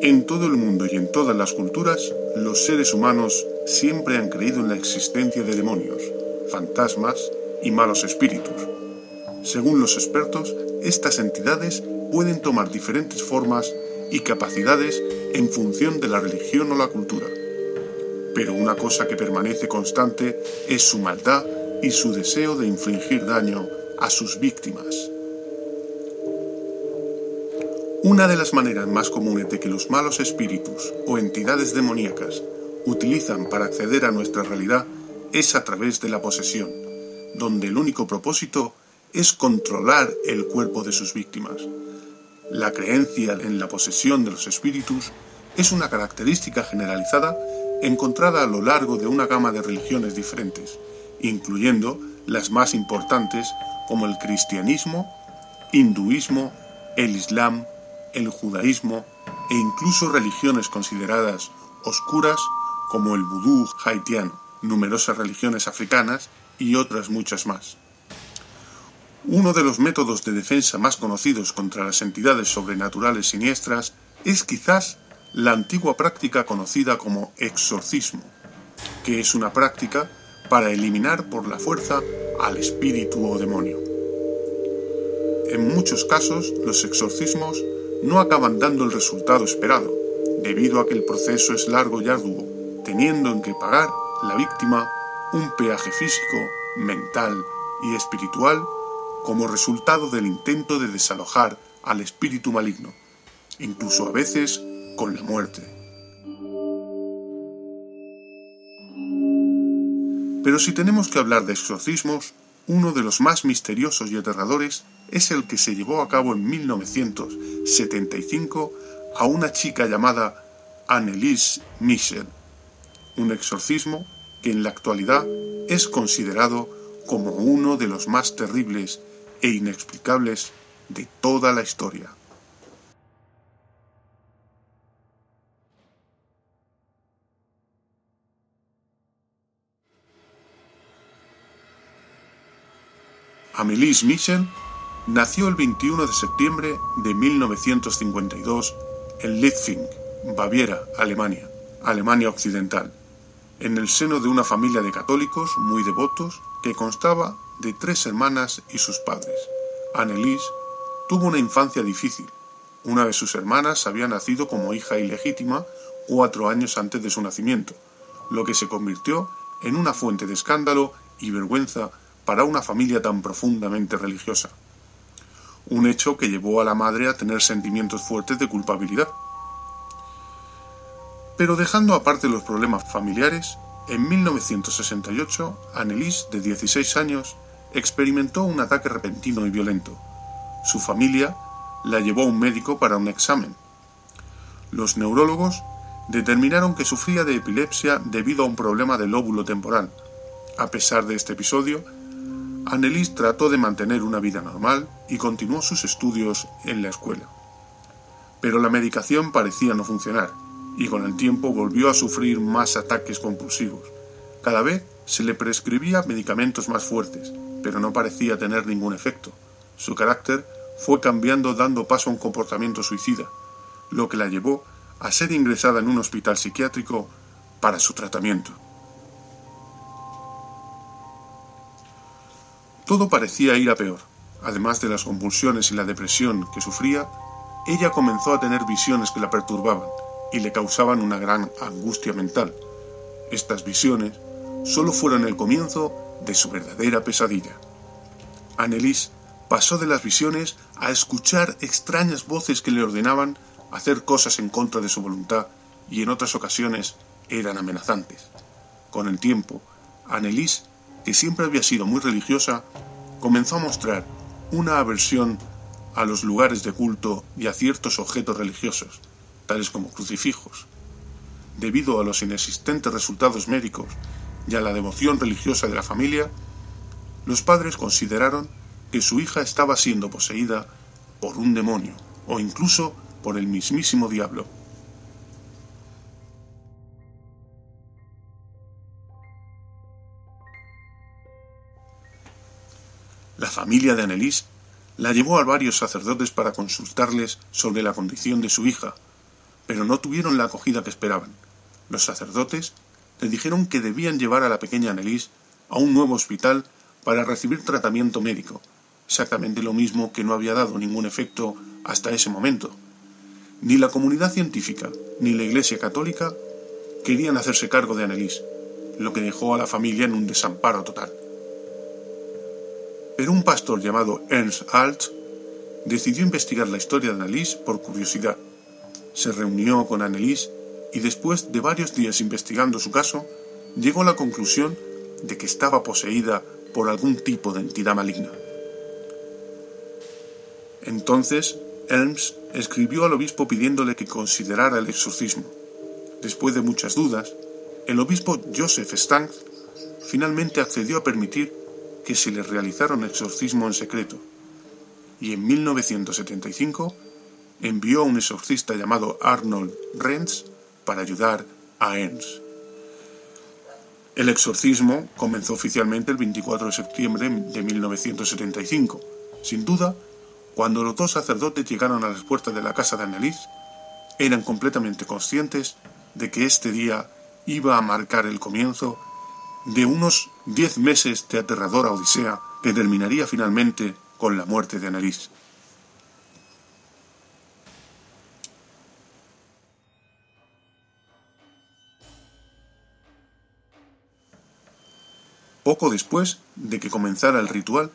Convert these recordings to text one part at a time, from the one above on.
En todo el mundo y en todas las culturas, los seres humanos siempre han creído en la existencia de demonios, fantasmas y malos espíritus. Según los expertos, estas entidades pueden tomar diferentes formas y capacidades en función de la religión o la cultura. Pero una cosa que permanece constante es su maldad y su deseo de infligir daño a sus víctimas. Una de las maneras más comunes de que los malos espíritus o entidades demoníacas utilizan para acceder a nuestra realidad es a través de la posesión, donde el único propósito es controlar el cuerpo de sus víctimas. La creencia en la posesión de los espíritus es una característica generalizada encontrada a lo largo de una gama de religiones diferentes, incluyendo las más importantes como el cristianismo, hinduismo, el islam, el judaísmo e incluso religiones consideradas oscuras como el vudú haitiano, numerosas religiones africanas y otras muchas más. Uno de los métodos de defensa más conocidos contra las entidades sobrenaturales siniestras es quizás la antigua práctica conocida como exorcismo, que es una práctica para eliminar por la fuerza al espíritu o demonio. En muchos casos, los exorcismos no acaban dando el resultado esperado, debido a que el proceso es largo y arduo, teniendo en que pagar la víctima un peaje físico, mental y espiritual como resultado del intento de desalojar al espíritu maligno, incluso a veces con la muerte. Pero si tenemos que hablar de exorcismos, uno de los más misteriosos y aterradores es el que se llevó a cabo en 1975 a una chica llamada Anneliese Michel, un exorcismo que en la actualidad es considerado como uno de los más terribles e inexplicables de toda la historia. Anneliese Michel nació el 21 de septiembre de 1952 en Lichtenstein, Baviera, Alemania, Alemania Occidental, en el seno de una familia de católicos muy devotos que constaba de 3 hermanas y sus padres. Anneliese tuvo una infancia difícil. Una de sus hermanas había nacido como hija ilegítima 4 años antes de su nacimiento, lo que se convirtió en una fuente de escándalo y vergüenza para una familia tan profundamente religiosa. Un hecho que llevó a la madre a tener sentimientos fuertes de culpabilidad. Pero dejando aparte los problemas familiares, en 1968, Anneliese, de 16 años, experimentó un ataque repentino y violento. Su familia la llevó a un médico para un examen. Los neurólogos determinaron que sufría de epilepsia debido a un problema del lóbulo temporal. A pesar de este episodio, Anneliese trató de mantener una vida normal y continuó sus estudios en la escuela. Pero la medicación parecía no funcionar, y con el tiempo volvió a sufrir más ataques compulsivos. Cada vez se le prescribía medicamentos más fuertes, pero no parecía tener ningún efecto. Su carácter fue cambiando, dando paso a un comportamiento suicida, lo que la llevó a ser ingresada en un hospital psiquiátrico para su tratamiento. Todo parecía ir a peor. Además de las convulsiones y la depresión que sufría, ella comenzó a tener visiones que la perturbaban y le causaban una gran angustia mental. Estas visiones solo fueron el comienzo de su verdadera pesadilla. Anneliese pasó de las visiones a escuchar extrañas voces que le ordenaban hacer cosas en contra de su voluntad y en otras ocasiones eran amenazantes. Con el tiempo, Anneliese, que siempre había sido muy religiosa, comenzó a mostrar una aversión a los lugares de culto y a ciertos objetos religiosos, tales como crucifijos. Debido a los inexistentes resultados médicos y a la devoción religiosa de la familia, los padres consideraron que su hija estaba siendo poseída por un demonio o incluso por el mismísimo diablo. La familia de Anneliese la llevó a varios sacerdotes para consultarles sobre la condición de su hija, pero no tuvieron la acogida que esperaban. Los sacerdotes le dijeron que debían llevar a la pequeña Anneliese a un nuevo hospital para recibir tratamiento médico, exactamente lo mismo que no había dado ningún efecto hasta ese momento. Ni la comunidad científica ni la Iglesia católica querían hacerse cargo de Anneliese, lo que dejó a la familia en un desamparo total. Pero un pastor llamado Ernst Alt decidió investigar la historia de Anneliese por curiosidad. Se reunió con Anneliese y después de varios días investigando su caso, llegó a la conclusión de que estaba poseída por algún tipo de entidad maligna. Entonces, Ernst escribió al obispo pidiéndole que considerara el exorcismo. Después de muchas dudas, el obispo Joseph Stank finalmente accedió a permitir que se le realizara un exorcismo en secreto, y en 1975 envió a un exorcista llamado Arnold Renz para ayudar a Ernst. El exorcismo comenzó oficialmente el 24 de septiembre de 1975. Sin duda, cuando los dos sacerdotes llegaron a las puertas de la casa de Anneliese, eran completamente conscientes de que este día iba a marcar el comienzo de unos 10 meses de aterradora odisea que terminaría finalmente con la muerte de Anneliese. Poco después de que comenzara el ritual,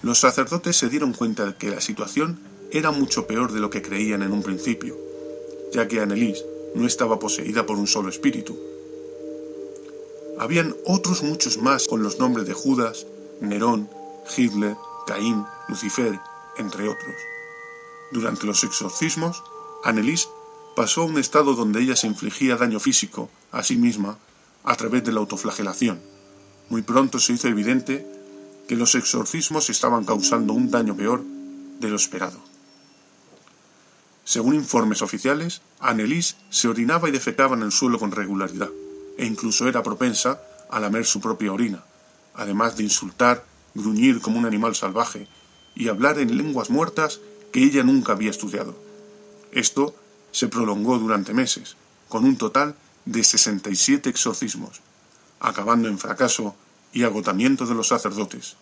los sacerdotes se dieron cuenta de que la situación era mucho peor de lo que creían en un principio, ya que Anneliese no estaba poseída por un solo espíritu. Habían otros muchos más con los nombres de Judas, Nerón, Hitler, Caín, Lucifer, entre otros. Durante los exorcismos, Anneliese pasó a un estado donde ella se infligía daño físico a sí misma a través de la autoflagelación. Muy pronto se hizo evidente que los exorcismos estaban causando un daño peor de lo esperado. Según informes oficiales, Anneliese se orinaba y defecaba en el suelo con regularidad, e incluso era propensa a lamer su propia orina, además de insultar, gruñir como un animal salvaje y hablar en lenguas muertas que ella nunca había estudiado. Esto se prolongó durante meses, con un total de 67 exorcismos, acabando en fracaso y agotamiento de los sacerdotes.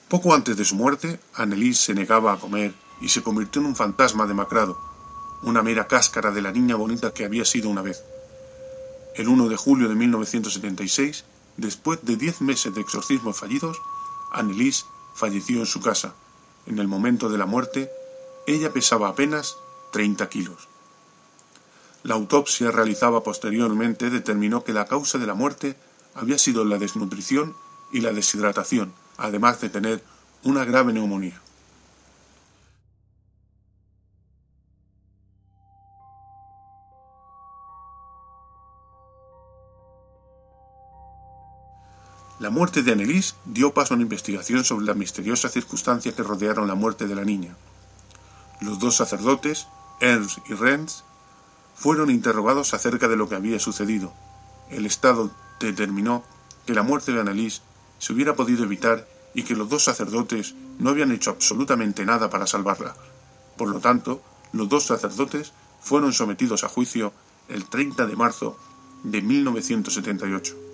Poco antes de su muerte, Anneliese se negaba a comer y se convirtió en un fantasma demacrado, una mera cáscara de la niña bonita que había sido una vez. El 1 de julio de 1976, después de 10 meses de exorcismos fallidos, Anneliese falleció en su casa. En el momento de la muerte, ella pesaba apenas 30 kilos. La autopsia realizada posteriormente determinó que la causa de la muerte había sido la desnutrición y la deshidratación, además de tener una grave neumonía. La muerte de Anneliese dio paso a una investigación sobre las misteriosas circunstancias que rodearon la muerte de la niña. Los dos sacerdotes, Ernst y Renz, fueron interrogados acerca de lo que había sucedido. El Estado determinó que la muerte de Anneliese se hubiera podido evitar y que los dos sacerdotes no habían hecho absolutamente nada para salvarla. Por lo tanto, los dos sacerdotes fueron sometidos a juicio el 30 de marzo de 1978.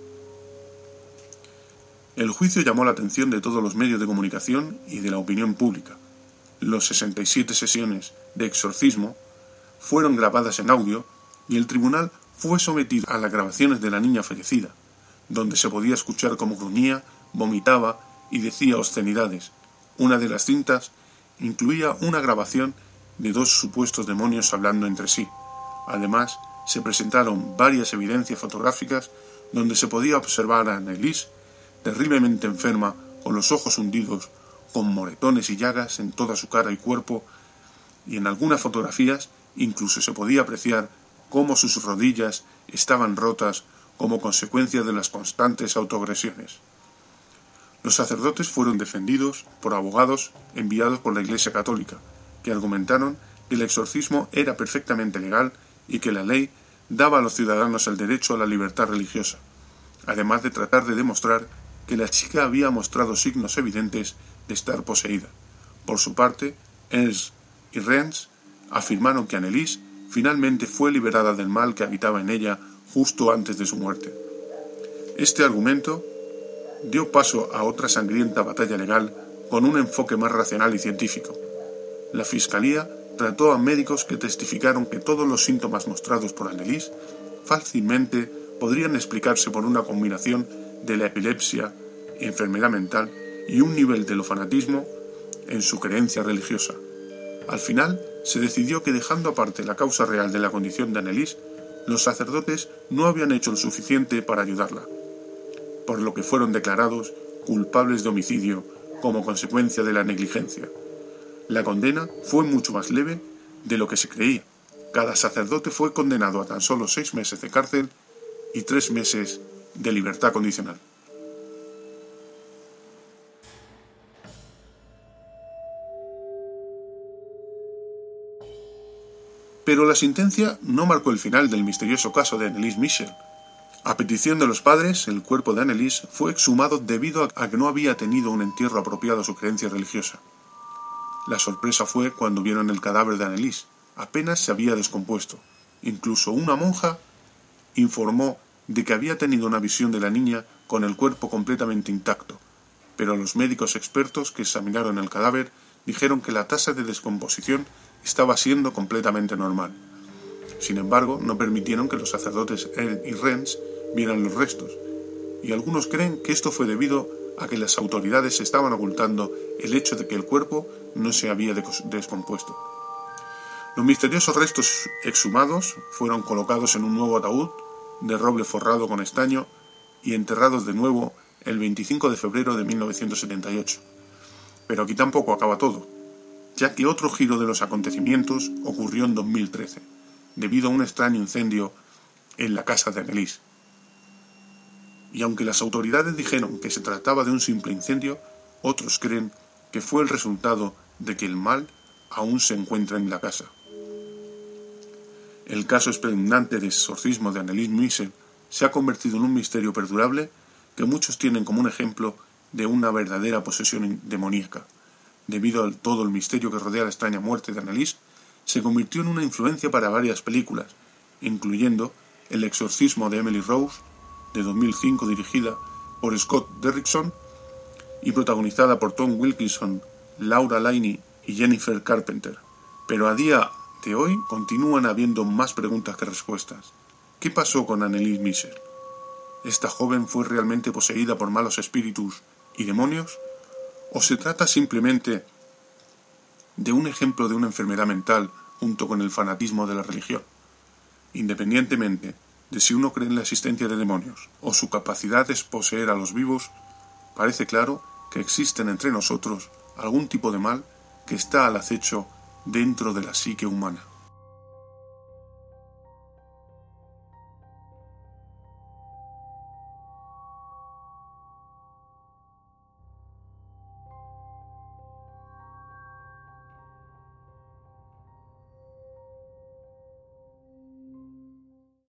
El juicio llamó la atención de todos los medios de comunicación y de la opinión pública. Las 67 sesiones de exorcismo fueron grabadas en audio y el tribunal fue sometido a las grabaciones de la niña fallecida, donde se podía escuchar cómo gruñía, vomitaba y decía obscenidades. Una de las cintas incluía una grabación de dos supuestos demonios hablando entre sí. Además, se presentaron varias evidencias fotográficas donde se podía observar a Anneliese terriblemente enferma, con los ojos hundidos, con moretones y llagas en toda su cara y cuerpo, y en algunas fotografías incluso se podía apreciar cómo sus rodillas estaban rotas como consecuencia de las constantes autoagresiones. Los sacerdotes fueron defendidos por abogados enviados por la Iglesia Católica, que argumentaron que el exorcismo era perfectamente legal y que la ley daba a los ciudadanos el derecho a la libertad religiosa, además de tratar de demostrar que la chica había mostrado signos evidentes de estar poseída. Por su parte, Ernst y Rennes afirmaron que Anneliese finalmente fue liberada del mal que habitaba en ella justo antes de su muerte. Este argumento dio paso a otra sangrienta batalla legal con un enfoque más racional y científico. La Fiscalía trató a médicos que testificaron que todos los síntomas mostrados por Anneliese fácilmente podrían explicarse por una combinación de la epilepsia, enfermedad mental y un nivel de fanatismo en su creencia religiosa. Al final, se decidió que, dejando aparte la causa real de la condición de Anneliese, los sacerdotes no habían hecho lo suficiente para ayudarla, por lo que fueron declarados culpables de homicidio como consecuencia de la negligencia. La condena fue mucho más leve de lo que se creía. Cada sacerdote fue condenado a tan solo 6 meses de cárcel y 3 meses de libertad condicional. Pero la sentencia no marcó el final del misterioso caso de Anneliese Michel. A petición de los padres, el cuerpo de Anneliese fue exhumado debido a que no había tenido un entierro apropiado a su creencia religiosa. La sorpresa fue cuando vieron el cadáver de Anneliese. Apenas se había descompuesto. Incluso una monja informó de que había tenido una visión de la niña con el cuerpo completamente intacto, pero los médicos expertos que examinaron el cadáver dijeron que la tasa de descomposición estaba siendo completamente normal. Sin embargo, no permitieron que los sacerdotes y Rennes vieran los restos, y algunos creen que esto fue debido a que las autoridades estaban ocultando el hecho de que el cuerpo no se había descompuesto. Los misteriosos restos exhumados fueron colocados en un nuevo ataúd de roble forrado con estaño y enterrados de nuevo el 25 de febrero de 1978. Pero aquí tampoco acaba todo, ya que otro giro de los acontecimientos ocurrió en 2013, debido a un extraño incendio en la casa de Anneliese. Y aunque las autoridades dijeron que se trataba de un simple incendio, otros creen que fue el resultado de que el mal aún se encuentra en la casa. El caso espeluznante de exorcismo de Anneliese Michel se ha convertido en un misterio perdurable que muchos tienen como un ejemplo de una verdadera posesión demoníaca. Debido a todo el misterio que rodea la extraña muerte de Anneliese, se convirtió en una influencia para varias películas, incluyendo El exorcismo de Emily Rose, de 2005, dirigida por Scott Derrickson y protagonizada por Tom Wilkinson, Laura Linney y Jennifer Carpenter. Pero a día de hoy continúan habiendo más preguntas que respuestas. ¿Qué pasó con Anneliese Michel? ¿Esta joven fue realmente poseída por malos espíritus y demonios? ¿O se trata simplemente de un ejemplo de una enfermedad mental junto con el fanatismo de la religión? Independientemente de si uno cree en la existencia de demonios o su capacidad de poseer a los vivos, parece claro que existen entre nosotros algún tipo de mal que está al acecho dentro de la psique humana.